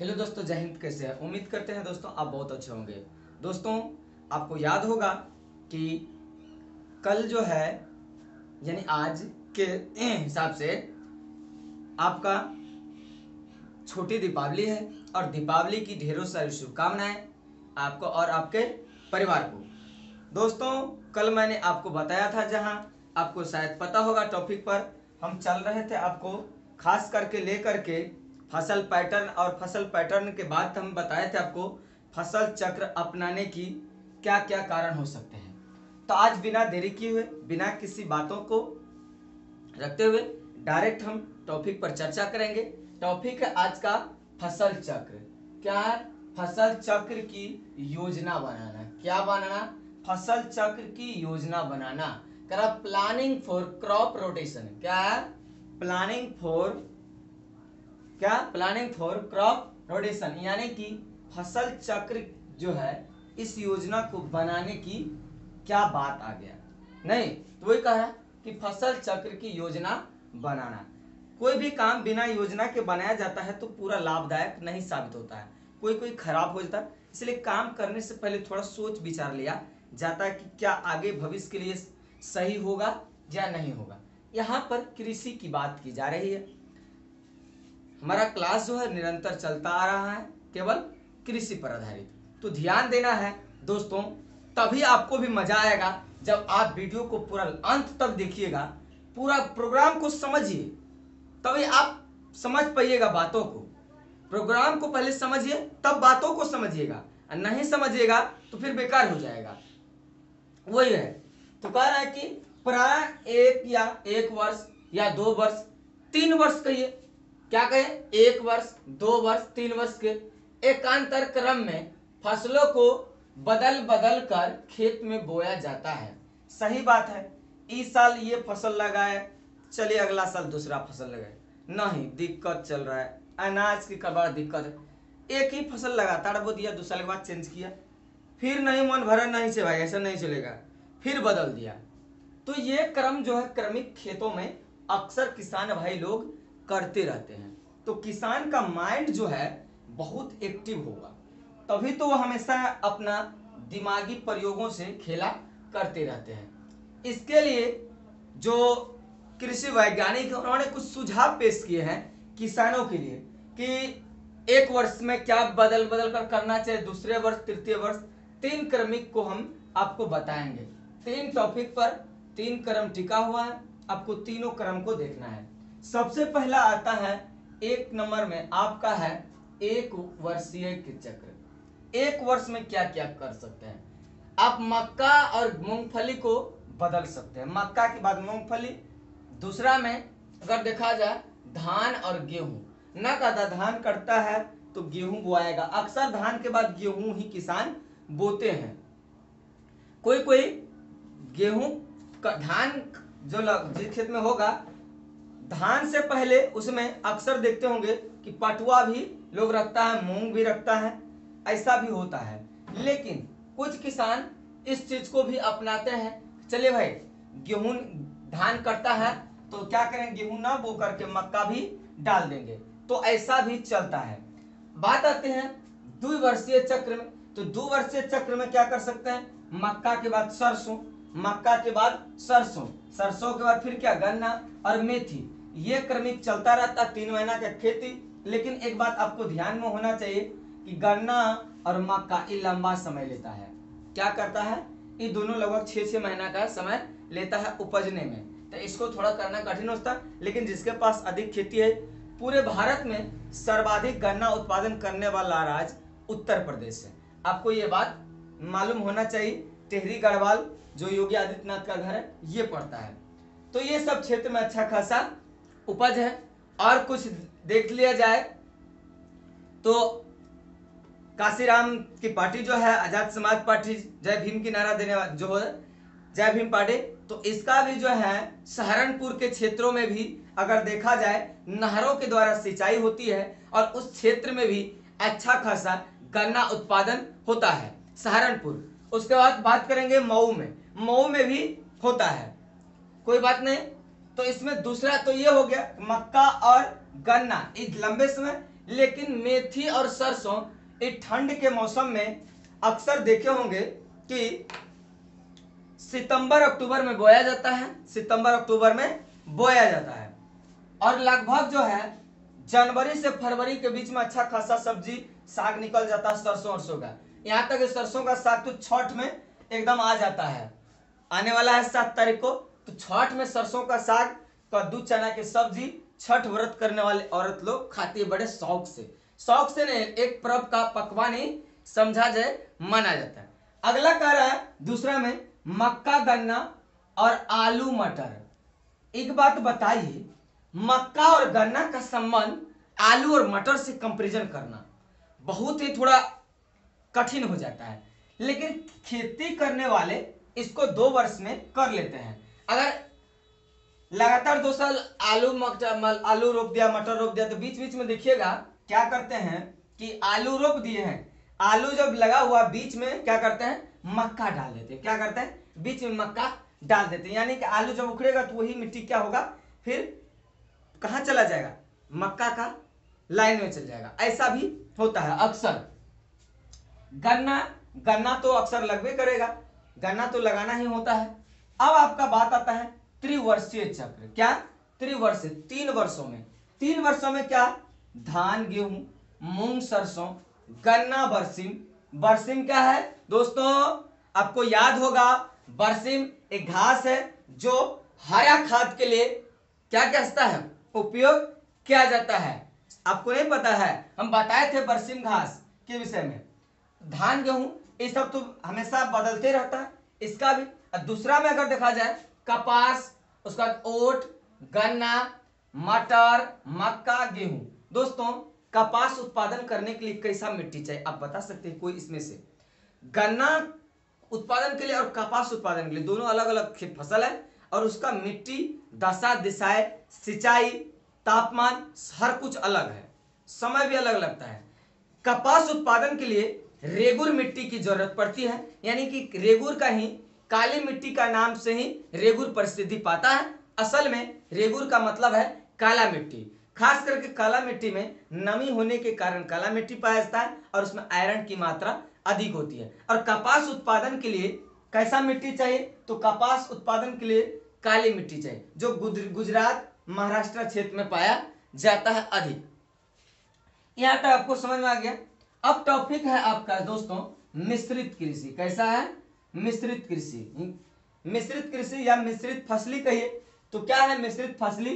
Hello दोस्तों, जय हिंद। कैसे हैं? उम्मीद करते हैं दोस्तों आप बहुत अच्छे होंगे। दोस्तों, आपको याद होगा कि कल जो है यानी आज के हिसाब से आपका छोटी दीपावली है और दीपावली की ढेरों सारी शुभकामनाएं आपको और आपके परिवार को। दोस्तों, कल मैंने आपको बताया था, जहां आपको शायद पता होगा टॉपिक पर हम चल रहे थे, आपको खास करके लेकर के फसल पैटर्न, और फसल पैटर्न के बाद हम बताए थे आपको फसल चक्र अपनाने की क्या क्या कारण हो सकते हैं। तो आज बिना देरी किए हुए, बिना किसी बातों को रखते हुए डायरेक्ट हम टॉपिक पर चर्चा करेंगे। टॉपिक है आज का फसल चक्र। क्या है? फसल चक्र की योजना बनाना। क्या बनाना? फसल चक्र की योजना बनाना। करा प्लानिंग फॉर क्रॉप रोटेशन। क्या है? प्लानिंग फॉर क्रॉप रोटेशन, यानी कि फसल चक्र जो है इस योजना को बनाने की क्या बात आ गया। नहीं तो वही कह रहा कि फसल चक्र की योजना बनाना। कोई भी काम बिना योजना के बनाया जाता है तो पूरा लाभदायक नहीं साबित होता है, कोई कोई खराब हो जाता है। इसलिए काम करने से पहले थोड़ा सोच विचार लिया जाता है कि क्या आगे भविष्य के लिए सही होगा या नहीं होगा। यहाँ पर कृषि की बात की जा रही है। हमारा क्लास जो है निरंतर चलता आ रहा है, केवल कृषि पर आधारित। तो ध्यान देना है दोस्तों, तभी आपको भी मजा आएगा जब आप वीडियो को पूरा अंत तक देखिएगा, पूरा प्रोग्राम को समझिए, तभी आप समझ पाइएगा बातों को। प्रोग्राम को पहले समझिए तब बातों को समझिएगा, और नहीं समझिएगा तो फिर बेकार हो जाएगा। वही है। तो कह रहा है कि प्राय एक वर्ष या 2 वर्ष, 3 वर्ष कहिए, क्या कहें, 1 वर्ष 2 वर्ष 3 वर्ष के एकांतर क्रम में फसलों को बदल बदल कर खेत में बोया जाता है। सही बात है। इस साल ये फसल लगाए, चलिए अगला साल दूसरा फसल लगाए, नहीं, दिक्कत चल रहा है, अनाज की बड़ा दिक्कत है। एक ही फसल लगातार बो दिया, 2 साल के बाद चेंज किया, फिर नहीं मन भरा, नहीं से भाई ऐसा नहीं चलेगा, फिर बदल दिया। तो ये क्रम जो है क्रमिक खेतों में अक्सर किसान भाई लोग करते रहते हैं। तो किसान का माइंड जो है बहुत एक्टिव होगा, तभी तो वो हमेशा अपना दिमागी प्रयोगों से खेला करते रहते हैं। इसके लिए जो कृषि वैज्ञानिक है उन्होंने कुछ सुझाव पेश किए हैं किसानों के लिए कि 1 वर्ष में क्या बदल बदल कर करना चाहिए, दूसरे वर्ष, तृतीय वर्ष। 3 क्रमिक को हम आपको बताएंगे। 3 टॉपिक पर 3 क्रम टिका हुआ है, आपको तीनों क्रम को देखना है। सबसे पहला आता है 1 नंबर में आपका है 1 वर्षीय चक्र। 1 वर्ष में क्या क्या कर सकते हैं आप? मक्का और मूंगफली को बदल सकते हैं, मक्का के बाद मूंगफली। दूसरा में अगर देखा जाए धान और गेहूं, न कहता धान कटता है तो गेहूं बोआएगा, अक्सर धान के बाद गेहूं ही किसान बोते हैं। कोई कोई गेहूं धान जो जिस खेत में होगा, धान से पहले उसमें अक्सर देखते होंगे कि पटुआ भी लोग रखता है, मूंग भी रखता है, ऐसा भी होता है। लेकिन कुछ किसान इस चीज को भी अपनाते हैं, चलिए भाई गेहूं धान कटता है तो क्या करें, गेहूं ना बो करके मक्का भी डाल देंगे, तो ऐसा भी चलता है। बात आते हैं 2 वर्षीय चक्र में। तो 2 वर्षीय चक्र में क्या कर सकते हैं, मक्का के बाद सरसों, मक्का के बाद सरसों, सरसों के बाद फिर क्या, गन्ना और मेथी। ये क्रमिक चलता रहता, 3 महीना का खेती। लेकिन एक बात आपको ध्यान में होना चाहिए कि गन्ना और मक्का ये लंबा समय लेता है। क्या करता है, ये दोनों लगभग 6-6 महीना का समय लेता है उपजने में, तो इसको थोड़ा करना कठिन होता है। लेकिन जिसके पास अधिक खेती है, पूरे भारत में सर्वाधिक गन्ना उत्पादन करने वाला राज्य उत्तर प्रदेश है। आपको ये बात मालूम होना चाहिए। टिहरी गढ़वाल जो योगी आदित्यनाथ का घर है ये पड़ता है। तो ये सब क्षेत्र में अच्छा खासा उपज है। और कुछ देख लिया जाए तो काशीराम की पार्टी जो है आजाद समाज पार्टी, जय भीम की नारा देने वाला जो है जय भीम पार्टी, तो इसका भी जो है सहारनपुर के क्षेत्रों में भी अगर देखा जाए नहरों के द्वारा सिंचाई होती है और उस क्षेत्र में भी अच्छा खासा गन्ना उत्पादन होता है, सहारनपुर। उसके बाद बात करेंगे मऊ में, मऊ में भी होता है, कोई बात नहीं। तो इसमें दूसरा तो ये हो गया मक्का और गन्ना, इस लंबे समय लेकिन मेथी और सरसों इस ठंड के मौसम में अक्सर देखे होंगे कि सितंबर अक्टूबर में बोया जाता है, सितंबर अक्टूबर में बोया जाता है और लगभग जो है जनवरी से फरवरी के बीच में अच्छा खासा सब्जी साग निकल जाता है सरसों वरसों का। यहाँ तक सरसों का साग तो छठ में एकदम आ जाता है, आने वाला है 7 तारीख को, तो छठ में सरसों का साग, कद्दू चना की सब्जी छठ व्रत करने वाले औरत लोग खाती है बड़े शौक से नहीं, एक पर्व का पकवान ही समझा जाए, माना जाता है। अगला कह रहा है दूसरा में मक्का गन्ना और आलू मटर। एक बात बताइए, मक्का और गन्ना का संबंध आलू और मटर से कंपैरिजन करना बहुत ही थोड़ा कठिन हो जाता है, लेकिन खेती करने वाले इसको 2 वर्ष में कर लेते हैं। अगर लगातार 2 साल आलू रोप दिया, मटर रोप दिया, तो बीच बीच में देखिएगा क्या करते हैं कि आलू रोप दिए हैं, आलू जब लगा हुआ बीच में क्या करते हैं, मक्का डाल देते हैं। क्या करते हैं, बीच में मक्का डाल देते हैं, यानी कि आलू जब उखड़ेगा तो वही मिट्टी क्या होगा, फिर कहां चला जाएगा, मक्का का लाइन में चल जाएगा। ऐसा भी होता है अक्सर। गन्ना तो अक्सर लगबे करेगा, गन्ना तो लगाना ही होता है। अब आपका बात आता है त्रिवर्षीय चक्र। क्या, त्रिवर्षीय, 3 वर्षों में क्या, धान गेहूं, मूंग सरसों, गन्ना बरसिम। बरसिम क्या है दोस्तों, आपको याद होगा, बरसिम एक घास है जो हरा खाद के लिए क्या कहता है, उपयोग किया जाता है। आपको नहीं पता है, हम बताए थे बरसिम घास के विषय में। धान गेहूं ये सब तो हमेशा बदलते रहता है, इसका भी। और दूसरा में अगर देखा जाए कपास, उसका ओट, गन्ना, मटर, मक्का, गेहूं। दोस्तों कपास उत्पादन करने के लिए कैसा मिट्टी चाहिए, आप बता सकते हैं कोई इसमें से? गन्ना उत्पादन के लिए और कपास उत्पादन के लिए दोनों अलग अलग फसल है, और उसका मिट्टी, दशा दिशाएं, सिंचाई, तापमान, हर कुछ अलग है, समय भी अलग लगता है। कपास उत्पादन के लिए रेगुर मिट्टी की जरूरत पड़ती है, यानी कि रेगुर का ही, काली मिट्टी का नाम से ही रेगुर प्रसिद्धि पाता है। असल में रेगुर का मतलब है काला मिट्टी। खास करके काला मिट्टी में नमी होने के कारण काला मिट्टी पाया जाता है और उसमें आयरन की मात्रा अधिक होती है। और कपास उत्पादन के लिए कैसा मिट्टी चाहिए, तो कपास उत्पादन के लिए काली मिट्टी चाहिए, जो गुजरात महाराष्ट्र क्षेत्र में पाया जाता है अधिक। यहां तक आपको समझ में आ गया। अब टॉपिक है आपका दोस्तों मिश्रित कृषि। कैसा है, मिश्रित कृषि। मिश्रित कृषि या मिश्रित फसली कहिए तो क्या है मिश्रित फसली,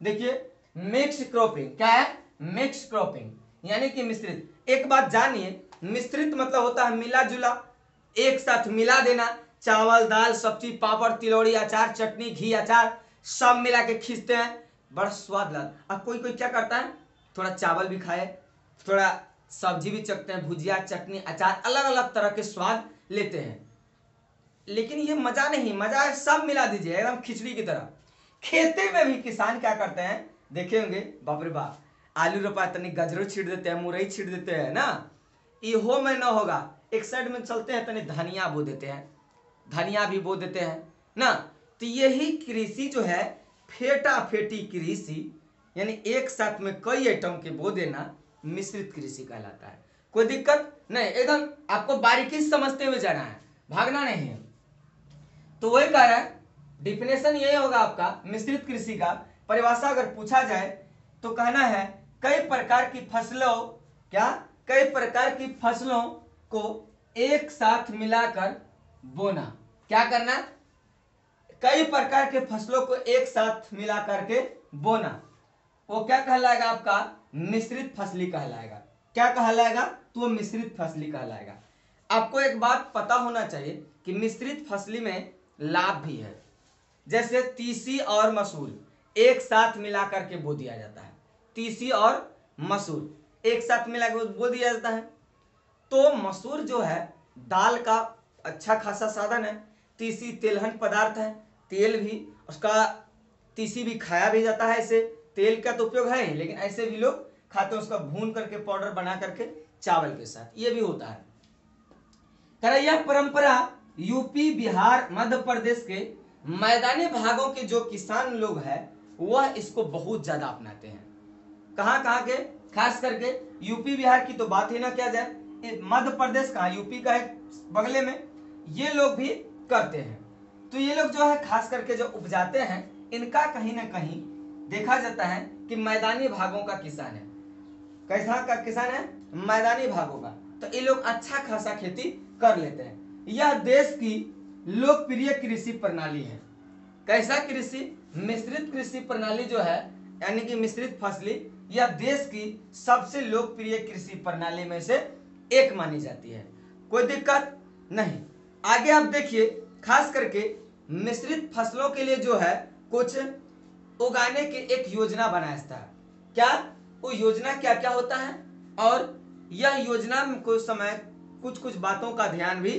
देखिए मिक्स क्रॉपिंग। क्या है, मिक्स क्रॉपिंग, यानी कि मिश्रित। एक बात जानिए, मिश्रित मतलब होता है मिला जुला, एक साथ मिला देना, चावल दाल सब्जी पापड़ तिलौड़ी अचार चटनी घी अचार सब मिला के खींचते हैं, बड़ा स्वाद लगता। अब कोई कोई क्या करता है, थोड़ा चावल भी खाए, थोड़ा सब्जी भी चखते हैं, भुजिया चटनी अचार, अलग अलग तरह के स्वाद लेते हैं। लेकिन ये मजा नहीं, मजा है सब मिला दीजिए एकदम खिचड़ी की तरह। खेती में भी किसान क्या करते हैं, देखे होंगे, बाप रे बाप, आलू रोपा तनी गजरो छीट देते हैं, मुरई छीट देते हैं ना, इहो में न होगा, एक साइड में चलते हैं तनी धनिया बो देते हैं, धनिया भी बो देते हैं ना। तो यही कृषि जो है फेटा फेटी कृषि, यानी एक साथ में कई आइटम के बो देना, मिश्रित कृषि कहलाता है। कोई दिक्कत नहीं, एकदम आपको बारीकी समझते हुए जाना है, भागना नहीं है। तो वही कह रहा है, डिफिनेशन यही होगा आपका मिश्रित कृषि का। परिभाषा अगर पूछा जाए तो कहना है कई प्रकार की फसलों, क्या, कई प्रकार की फसलों को एक साथ मिलाकर बोना। क्या करना, कई प्रकार के फसलों को एक साथ मिला करके बोना, वो क्या कहलाएगा आपका, मिश्रित फसली कहलाएगा। क्या कहलाएगा, तो वो मिश्रित फसली कहलाएगा। आपको एक बात पता होना चाहिए कि मिश्रित फसली में लाभ भी है, जैसे तीसी और मसूर एक साथ मिला करके बो दिया जाता है, तीसी और मसूर एक साथ मिला कर बो दिया जाता है। तो मसूर जो है दाल का अच्छा खासा साधन है, तीसी तेलहन पदार्थ है, तेल भी उसका, तीसी भी खाया भी जाता है, ऐसे तेल का तो उपयोग है ही, लेकिन ऐसे भी लोग खाते हैं, उसका भून करके पाउडर बना करके चावल के साथ, ये भी होता है। यह परंपरा यूपी बिहार मध्य प्रदेश के मैदानी भागों के जो किसान लोग हैं वह इसको बहुत ज्यादा अपनाते हैं। कहां कहां के, खास करके यूपी बिहार की तो बात ही ना किया जाए, मध्य प्रदेश का यूपी का है बगले में, ये लोग भी करते हैं। तो ये लोग जो है खास करके जो उपजाते हैं, इनका कहीं ना कहीं देखा जाता है कि मैदानी भागों का किसान है। कैसा का किसान है? मैदानी भागों का। तो ये लोग अच्छा खासा खेती कर लेते हैं। यह देश की लोकप्रिय कृषि प्रणाली है। कैसा कृषि? मिश्रित कृषि प्रणाली जो है, यानी कि मिश्रित फसली, यह देश की सबसे लोकप्रिय कृषि प्रणाली में से एक मानी जाती है। कोई दिक्कत नहीं। आगे आप देखिए, खास करके मिश्रित फसलों के लिए जो है कुछ उगाने की एक योजना बनाया था। क्या वो योजना क्या क्या होता है, और यह योजना में कुछ समय कुछ बातों का ध्यान भी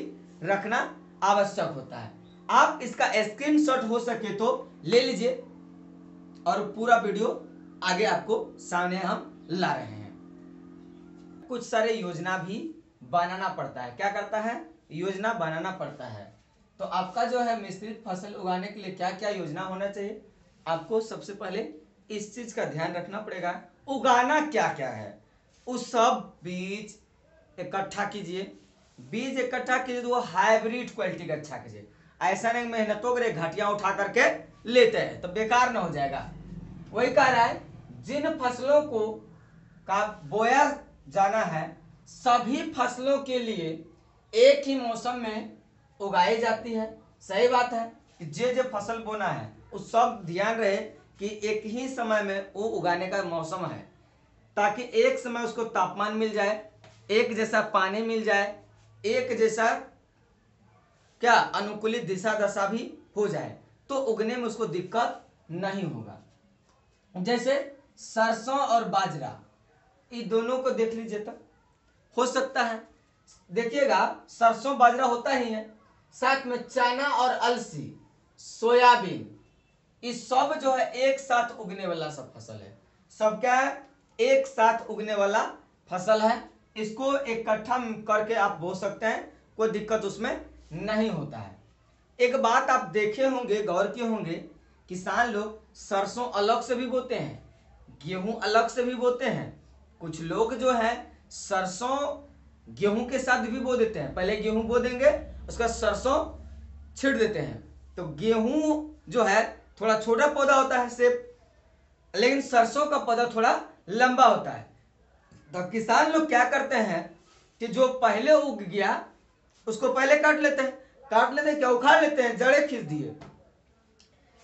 रखना आवश्यक होता है। आप इसका स्क्रीनशॉट हो सके तो ले लीजिए, और पूरा वीडियो आगे आपको सामने हम ला रहे हैं। कुछ सारे योजना भी बनाना पड़ता है। क्या करता है? योजना बनाना पड़ता है। तो आपका जो है मिश्रित फसल उगाने के लिए क्या क्या योजना होना चाहिए, आपको सबसे पहले इस चीज का ध्यान रखना पड़ेगा। उगाना क्या क्या है, उस सब बीज इकट्ठा कीजिए। बीज इकट्ठा कीजिए तो वो हाइब्रिड क्वालिटी का अच्छा कीजिए। ऐसा नहीं मेहनतों के घाटियां उठा करके लेते हैं तो बेकार ना हो जाएगा। वही कह रहा है, जिन फसलों को का बोया जाना है, सभी फसलों के लिए एक ही मौसम में उगाई जाती है। सही बात है कि जो फसल बोना है उस सब ध्यान रहे कि एक ही समय में वो उगाने का मौसम है, ताकि एक समय उसको तापमान मिल जाए, एक जैसा पानी मिल जाए, एक जैसा क्या अनुकूलित दिशा दशा भी हो जाए, तो उगने में उसको दिक्कत नहीं होगा। जैसे सरसों और बाजरा, ये दोनों को देख लीजिए तो हो सकता है। देखिएगा, सरसों बाजरा होता ही है, साथ में चना और अलसी, सोयाबीन, ये सब जो है एक साथ उगने वाला सब फसल है। सब क्या है? एक साथ उगने वाला फसल है। इसको इकट्ठा करके आप बो सकते हैं, कोई दिक्कत उसमें नहीं होता है। एक बात आप देखे होंगे, गौर किए होंगे, किसान लोग सरसों अलग से भी बोते हैं, गेहूं अलग से भी बोते हैं। कुछ लोग जो है सरसों गेहूं के साथ भी बो देते हैं। पहले गेहूं बो देंगे, उसका सरसों छिड़ देते हैं। तो गेहूं जो है थोड़ा छोटा पौधा होता है सेब, लेकिन सरसों का पौधा थोड़ा लंबा होता है। तो किसान लोग क्या करते हैं कि जो पहले उग गया उसको पहले काट लेते हैं। क्या उखाड़ लेते हैं, जड़ें खींच दिए,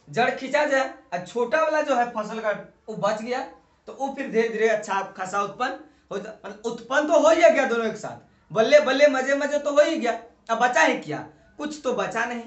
जड़ खींचा जाए और छोटा वाला जो है फसल का वो बच गया, तो वो फिर धीरे धीरे अच्छा खासा उत्पन्न तो हो ही गया दोनों एक साथ, बल्ले बल्ले मजे मजे तो हो ही गया। अब बचा ही क्या? कुछ तो बचा नहीं।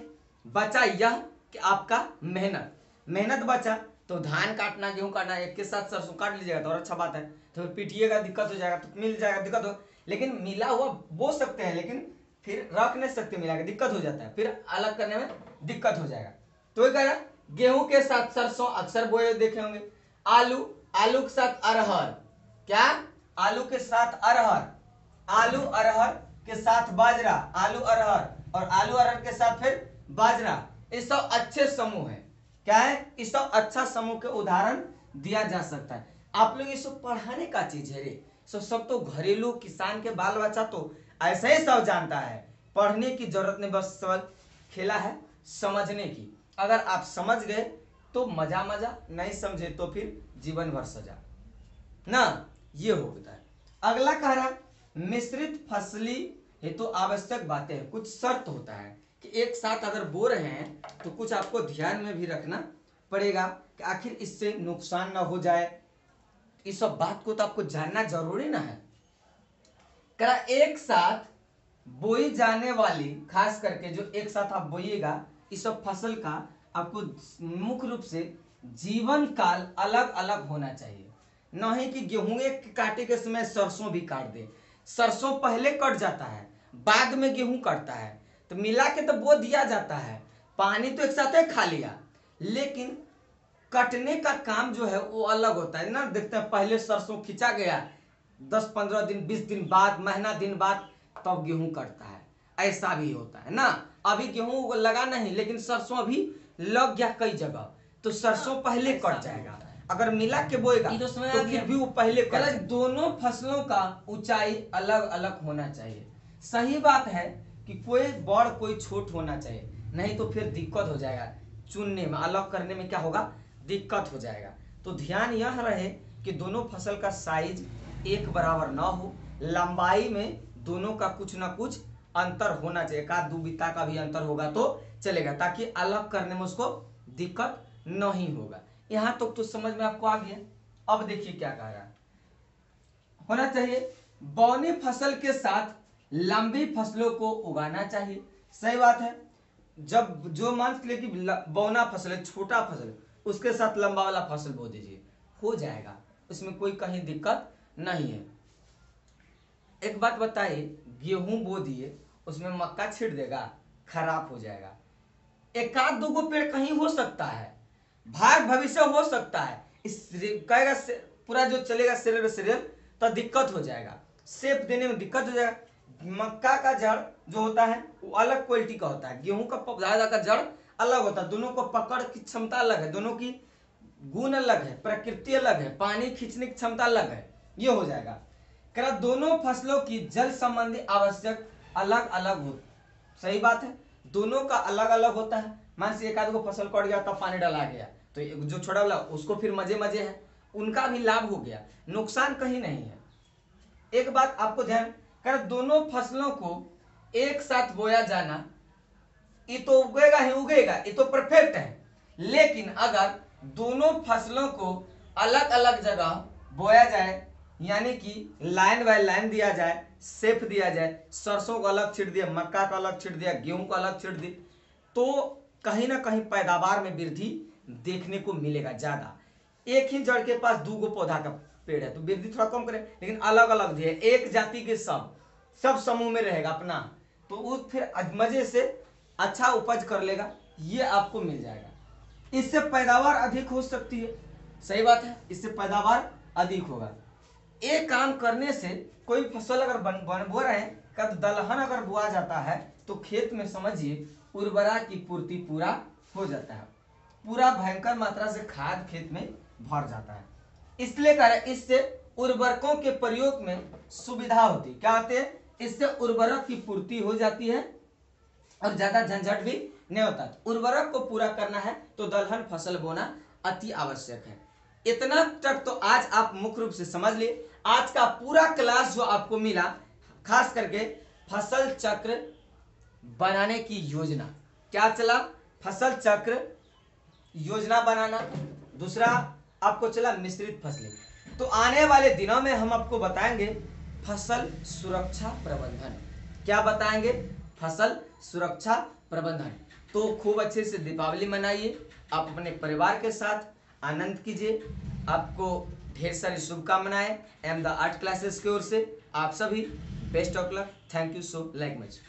बचा यह कि आपका मेहनत बचा। तो धान काटना, गेहूं काटना, एक के साथ सरसों काट लीजिएगा तो और अच्छा बात है। तो पीटिएगा दिक्कत हो जाएगा, तो मिल जाएगा दिक्कत हो, लेकिन मिला हुआ बो सकते हैं, लेकिन फिर रख नहीं सकते, मिला के दिक्कत हो जाता है, फिर अलग करने में दिक्कत हो जाएगा। तो ये कह रहा गेहूं के साथ सरसों अक्सर बोए देखे होंगे। आलू के साथ अरहर, क्या? आलू के साथ अरहर, आलू अरहर के साथ बाजरा, आलू अरहर, और आलू अरहर के साथ फिर बाजरा। ये सब अच्छे समूह है। क्या है? इस सब अच्छा समूह के उदाहरण दिया जा सकता है। आप लोग ये सब पढ़ाने का चीज है रे, सब तो घरेलू किसान के बाल बच्चा तो ऐसे ही सब जानता है। पढ़ने की जरूरत नहीं, बस खेला है समझने की। अगर आप समझ गए तो मजा मजा, नहीं समझे तो फिर जीवन भर सजा ना, ये होता है। अगला कह रहा है मिश्रित फसली हेतु आवश्यक बातें हैं। कुछ शर्त होता है कि एक साथ अगर बो रहे हैं तो कुछ आपको ध्यान में भी रखना पड़ेगा कि आखिर इससे नुकसान ना हो जाए। इस सब बात को तो आपको जानना जरूरी ना है। करा एक साथ बोई जाने वाली, खास करके जो एक साथ आप बोइएगा इस सब फसल का, आपको मुख्य रूप से जीवन काल अलग अलग होना चाहिए। नहीं कि गेहूं काटे के समय सरसों भी काट दे। सरसों पहले कट जाता है, बाद में गेहूं कटता है, तो मिला के तो बो दिया जाता है, पानी तो एक साथ ही खा लिया, लेकिन कटने का काम जो है वो अलग होता है ना। देखते हैं पहले सरसों खिंचा गया, 10-15 दिन 20 दिन बाद, महीना दिन बाद तब गेहूं कटता है, ऐसा भी होता है ना। अभी गेहूं लगा नहीं, लेकिन सरसों अभी लग गया कई जगह, तो सरसों पहले कट जाएगा अगर मिला के बोएगा ये तो समझ आ तो गया। फिर भी वो पहले कह रहा कर। दोनों फसलों का ऊंचाई अलग अलग होना चाहिए। सही बात है कि कोई बड़ कोई छोट होना चाहिए, नहीं तो फिर दिक्कत हो जाएगा चुनने में, अलग करने में क्या होगा, दिक्कत हो जाएगा। तो ध्यान यह रहे कि दोनों फसल का साइज एक बराबर ना हो, लंबाई में दोनों का कुछ ना कुछ अंतर होना चाहिए, एक आध दो बित्ता का भी अंतर होगा तो चलेगा, ताकि अलग करने में उसको दिक्कत नहीं होगा। यहां तक तो समझ में आपको आ गया। अब देखिए क्या कह रहा है, होना चाहिए बौनी फसल के साथ लंबी फसलों को उगाना चाहिए। सही बात है, जब जो मान ले कि बौना फसल है, छोटा फसल है, उसके साथ लंबा वाला फसल बो दीजिए, हो जाएगा, इसमें कोई कहीं दिक्कत नहीं है। एक बात बताइए, गेहूं बो दिए उसमें मक्का छिड़ देगा, खराब हो जाएगा। एक आध दो गो पेड़ कहीं हो सकता है, भाग भविष्य हो सकता है, इस कहेगा पूरा जो चलेगा सीरियल तो दिक्कत हो जाएगा, शेप देने में दिक्कत हो जाएगा। मक्का का जड़ जो होता है वो अलग क्वालिटी का होता है, गेहूं का पौधा का जड़ अलग होता है, दोनों को पकड़ की क्षमता अलग है, दोनों की गुण अलग है, प्रकृति अलग है, पानी खींचने की क्षमता अलग है, ये हो जाएगा। कह रहा दोनों फसलों की जल संबंधी आवश्यक अलग अलग हो। सही बात है, दोनों का अलग अलग होता है। मान से एक आध को फसल कट गया तब पानी डाला गया, तो जो छोटा वाला उसको फिर मजे मजे है, उनका भी लाभ हो गया, नुकसान कहीं नहीं है। एक बात आपको ध्यान कर, दोनों फसलों को एक साथ बोया जाना, ये तो उगेगा ही उगेगा, ये तो परफेक्ट है। लेकिन अगर दोनों फसलों को अलग अलग जगह बोया जाए, यानी कि लाइन बाय लाइन दिया जाए, शेप दिया जाए, सरसों को अलग छिड़ दिया, मक्का का अलग छिड़ दिया, गेहूं को अलग छिड़ दी, तो कहीं ना कहीं पैदावार में वृद्धि देखने को मिलेगा ज्यादा। एक ही जड़ के पास दो गो पौधा का पेड़ है तो वृद्धि थोड़ा कम करे, लेकिन अलग अलग दिए, एक जाति के सब समूह में रहेगा अपना, तो वो फिर मजे से अच्छा उपज कर लेगा, ये आपको मिल जाएगा। इससे पैदावार अधिक हो सकती है। सही बात है, इससे पैदावार अधिक होगा। एक काम करने से कोई फसल अगर बो रहे हैं, कब दलहन अगर बोआ जाता है तो खेत में समझिए उर्वरा की पूर्ति पूरा हो जाता है, पूरा भयंकर मात्रा से खाद खेत में भर जाता है। इसलिए कह रहे इससे उर्वरकों के प्रयोग में सुविधा होती, क्या होते हैं, इससे उर्वरक की पूर्ति हो जाती है और ज्यादा झंझट भी नहीं होता। उर्वरक को पूरा करना है तो दलहन फसल बोना अति आवश्यक है। इतना तक तो आज आप मुख्य रूप से समझ लिए। आज का पूरा क्लास जो आपको मिला, खास करके फसल चक्र बनाने की योजना, क्या चला, फसल चक्र योजना बनाना, दूसरा आपको चला मिश्रित फसलें। तो आने वाले दिनों में हम आपको बताएंगे फसल सुरक्षा प्रबंधन। क्या बताएंगे, फसल सुरक्षा प्रबंधन। तो खूब अच्छे से दीपावली मनाइए, आप अपने परिवार के साथ आनंद कीजिए। आपको ढेर सारी शुभकामनाएं एम द आर्ट क्लासेस की ओर से। आप सभी best of luck. Thank you so much.